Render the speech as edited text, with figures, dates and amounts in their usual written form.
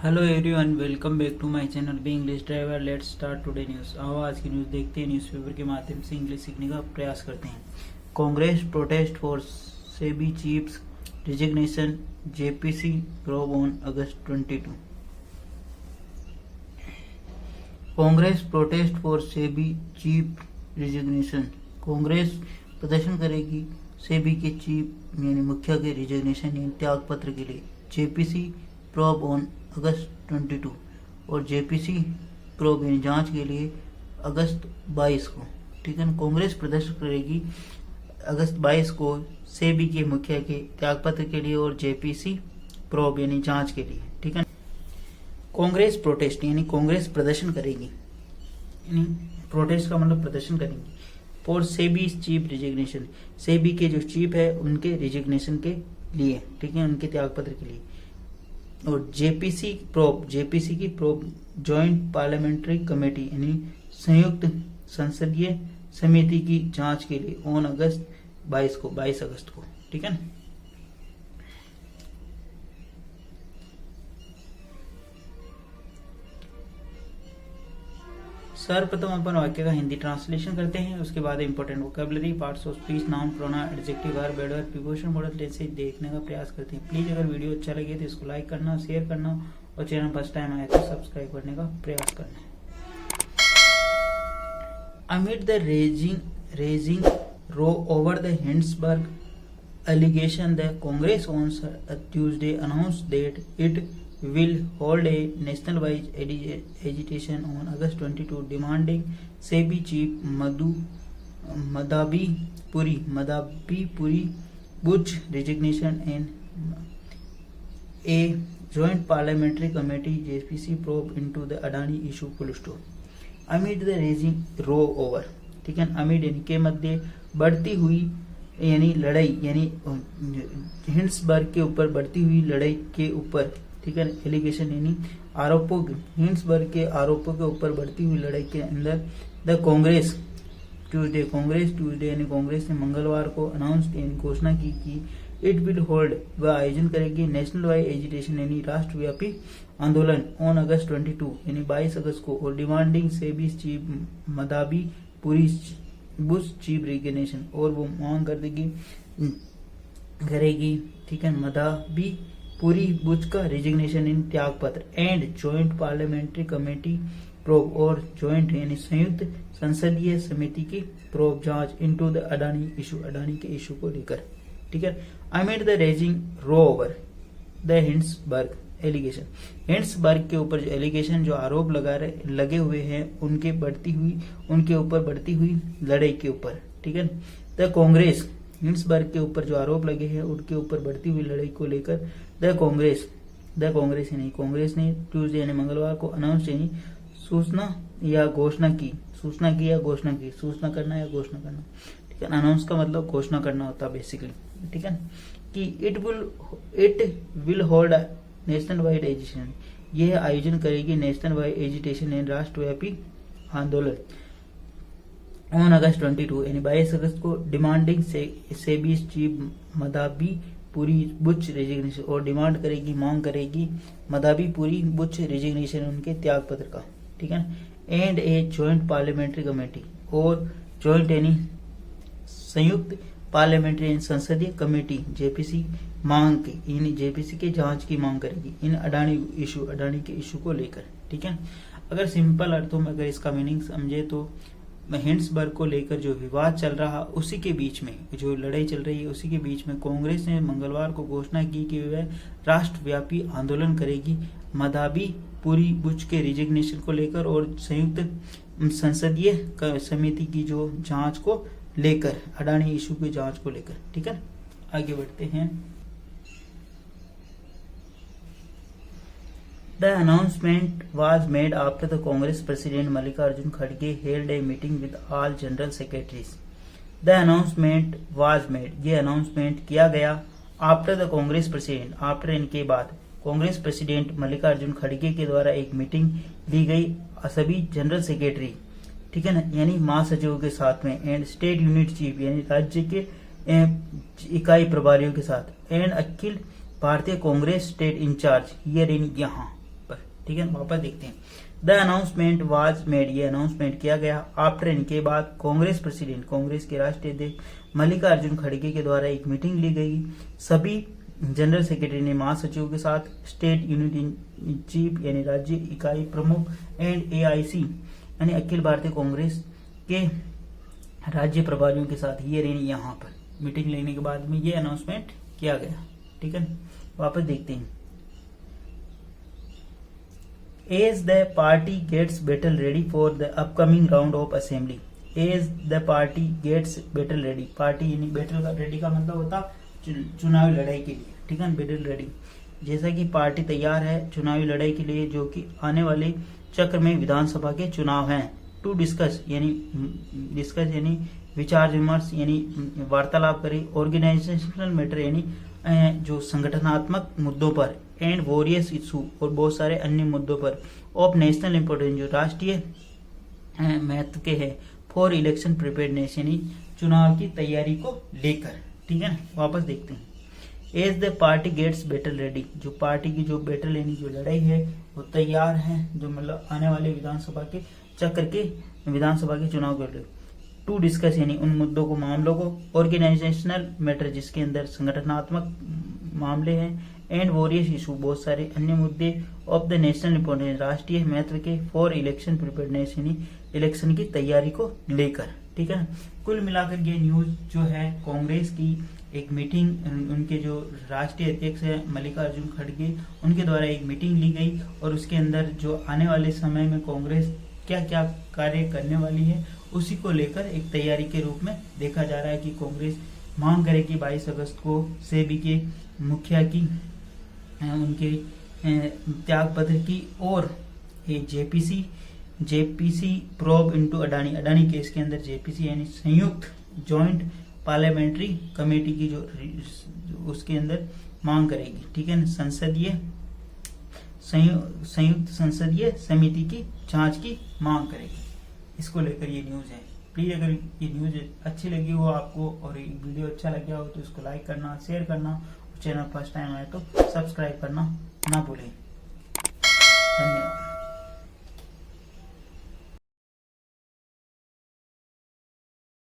Hello everyone, welcome back to my channel B English driver. Let's start today news. आओ आज की news देखते हैं। न्यूज़पेपर के माध्यम से इंग्लिश सीखने का प्रयास करते हैं। Congress protest for SEBI chiefs resignation, JPC probe on August 22। Congress protest for SEBI chief resignation. Congress प्रदर्शन करेगी सेबी के चीफ यानी मुखिया के रिजिग्नेशन यानी त्याग पत्र के लिए। जेपीसी प्रोब ऑन अगस्त 22 और जेपीसी प्रोब यानी जांच के लिए अगस्त 22 को। ठीक है ना। कांग्रेस प्रदर्शन करेगी अगस्त 22 को सेबी के मुखिया के त्यागपत्र के लिए और जेपीसी प्रोब यानी जांच के लिए। ठीक है। कांग्रेस प्रोटेस्ट यानी कांग्रेस प्रदर्शन करेगी, यानी प्रोटेस्ट का मतलब प्रदर्शन करेंगी। For SEBI chief resignation, SEBI के जो चीफ है उनके रिजिग्नेशन के लिए। ठीक है, उनके त्यागपत्र के लिए। और जेपीसी प्रोब, जेपीसी की प्रोब जॉइंट पार्लियामेंट्री कमेटी यानी संयुक्त संसदीय समिति की जांच के लिए ऑन अगस्त 22 अगस्त को। ठीक है ना। सर्वप्रथम अपन वाक्य का हिंदी ट्रांसलेशन करते हैं, उसके बाद important vocabulary, parts of speech, noun, pronoun, adjective, verb, adverb, preposition, model जैसे देखने का प्रयास करते हैं। प्लीज अगर वीडियो अच्छा लगे तो इसको लाइक करना, शेयर करना और चैनल फर्स्ट टाइम आए तो सब्सक्राइब करने का प्रयास करना। Amid the raging row over the Hindenburg allegation, the Congress on Tuesday announced that it will hold a nationwide agitation on August 22 demanding SEBI chief Madhabi Puri Bush resignation and a joint parliamentary committee JPC probe into the Adani issue full stop. Amid the raging row over, ठीक है, amid यानी के मध्य, बढ़ती हुई यानी लड़ाई यानी हिंड्सबर्ग के ऊपर बढ़ती हुई लड़ाई के ऊपर। ठीक है, एलिगेशन यानी आरोपों, हिंड्सबर्ग के आरोपों के ऊपर बढ़ती हुई लड़ाई के अंदर द कांग्रेस ट्यूसडे यानी कांग्रेस ने मंगलवार को अनाउंस यानी घोषणा की कि इट विल होल्ड, वह आयोजन करेगी नेशनल वाइड एजिटेशन यानी राष्ट्रव्यापी आंदोलन ऑन अगस्त 22 यानी 22 अगस्त को और डिमांडिंग सेबी चीफ मदाबी पूरी बुश चीफ रिजिग्नेशन, और वो मांग करेगी। ठीक है, मदाबी पूरी बुश का रिजिग्नेशन इन त्याग पत्र and joint parliamentary committee probe और ज्वाइंट यानी संयुक्त संसदीय समिति की प्रोब जांच into the Adani issue, Adani के इशू को लेकर। ठीक है। Amid the raising row over the Hindenburg allegation, Hindenburg के ऊपर जो एलिगेशन जो आरोप लगे हुए हैं उनके ऊपर बढ़ती हुई लड़ाई के ऊपर। ठीक है। द कांग्रेस, हिंड्सबर्ग के ऊपर जो आरोप लगे हैं उनके ऊपर बढ़ती हुई लड़ाई को लेकर द कांग्रेस यानी कांग्रेस ने ट्यूसडे यानी मंगलवार को अनाउंस यानी सूचना करना। ठीक है, अनाउंस का मतलब घोषणा करना होता है बेसिकली। ठीक है, कि it will hold national wide agitation, यह आयोजन करेगी नेशनल वाइड एजिटेशन यानी राष्ट्रव्यापी आंदोलन ऑन अगस्त 22 यानी 22 अगस्त को डिमांडिंग सेबी चीफ मदाबी पूरी बुश रेजिग्नेशन, और डिमांड करेगी, मांग करेगी मदाबी पूरी बुश रेजिग्नेशन उनके त्याग पत्र का। ठीक है, and A joint parliamentary committee, और ज्वाइंट यानी संयुक्त पार्लियामेंट्री संसदीय कमेटी जेपीसी मांग की यानी जेपीसी के जांच की मांग करेगी इन अडानी के इशू को लेकर। ठीक है, अगर सिंपल अर्थों में अगर इसका मीनिंग समझे तो हिंड्सबर्ग को लेकर जो विवाद चल रहा उसी के बीच में जो लड़ाई चल रही है उसी के बीच में कांग्रेस ने मंगलवार को घोषणा की कि वह राष्ट्रव्यापी आंदोलन करेगी मदाबी पूरी बुश के रिजिग्नेशन को लेकर और संयुक्त संसदीय समिति की जो जांच को लेकर, अडानी इशू की जांच को लेकर। ठीक है, आगे बढ़ते हैं। The announcement was made after the Congress President Mallikarjun Kharge held a meeting with all general secretaries. The announcement was made, ये announcement किया गया after the Congress President, after इनके बाद कांग्रेस प्रेसिडेंट मल्लिकार्जुन खड़गे के द्वारा एक मीटिंग ली गई सभी जनरल सेक्रेटरी, ठीक है ना, यानी महासचिवों के साथ में, एंड स्टेट यूनिट चीफ यानी राज्य के इकाई प्रभारियों के साथ, and Akhil Bharatiya Congress state incharge here in यहाँ पर। ठीक है, वापस देखते हैं। द अनाउंसमेंट वाज मेड, ये अनाउंसमेंट किया गया आफ्टर, इनके बाद कांग्रेस प्रेसिडेंट, कांग्रेस के राष्ट्रीय अध्यक्ष मल्लिकार्जुन खड़गे के द्वारा एक मीटिंग ली गई। सभी जनरल सेक्रेटरी ने महासचिव के साथ, स्टेट यूनिट इन चीफ यानी राज्य इकाई प्रमुख एंड एआईसी यानी अखिल भारतीय कांग्रेस के राज्य प्रभारियों के साथ ये यानी यहाँ पर मीटिंग लेने के बाद में ये अनाउंसमेंट किया गया। ठीक है, वापस देखते हैं। As the party gets better ready for the upcoming round of assembly, as the party gets better ready, party यानी बेटर रेडी का मतलब होता चुनावी लड़ाई के लिए। ठीक है, बेटर रेडी, जैसा कि पार्टी तैयार है चुनावी लड़ाई के लिए जो कि आने वाले चक्र में विधानसभा के चुनाव हैं। टू डिस्कस यानी विचार विमर्श यानी वार्तालाप करे, ऑर्गेनाइजेशनल मैटर यानी जो संगठनात्मक मुद्दों पर, एंड वॉरियस इशू और बहुत सारे अन्य मुद्दों पर, ऑफ नेशनल इम्पोर्टेंस जो राष्ट्रीय महत्व के हैं, फॉर इलेक्शन प्रिपेयर्डनेस यानी चुनाव की तैयारी को लेकर। ठीक है, वापस देखते हैं। As the party gets better ready, जो पार्टी की जो बेटर यानी जो लड़ाई है वो तैयार है, जो मतलब आने वाले विधानसभा के चक्र के विधानसभा के चुनाव के लिए। टू डिस्कस यानी उन मुद्दों को, मामलों को, ऑर्गेनाइजेशनल मैटर जिसके अंदर संगठनात्मक मामले हैं, एंड वॉरियस इशू बहुत सारे अन्य मुद्दे, ऑफ द नेशनल इम्पोर्टेंस राष्ट्रीय महत्व के, फॉर इलेक्शन प्रिपेयर्डनेस यानी इलेक्शन की तैयारी को लेकर। ठीक है, कुल मिलाकर ये न्यूज जो है कांग्रेस की एक मीटिंग, उनके जो राष्ट्रीय अध्यक्ष है मल्लिकार्जुन खड़गे उनके द्वारा एक मीटिंग ली गई और उसके अंदर जो आने वाले समय में कांग्रेस क्या क्या कार्य करने वाली है उसी को लेकर एक तैयारी के रूप में देखा जा रहा है कि कांग्रेस मांग करेगी 22 अगस्त को सेबी के मुखिया की उनके त्याग पत्र की, और JPC probe into Adani case के अंदर जेपीसी यानी संयुक्त जॉइंट पार्लियामेंट्री कमेटी की जो उसके अंदर मांग करेगी। ठीक है, संयुक्त संसदीय समिति की जांच की मांग करेगी। इसको लेकर ये न्यूज है। प्लीज अगर ये न्यूज अच्छी लगी हो आपको और ये वीडियो अच्छा लगा हो तो इसको लाइक करना, शेयर करना, और चैनल फर्स्ट टाइम आए तो सब्सक्राइब करना ना भूलें। धन्यवाद।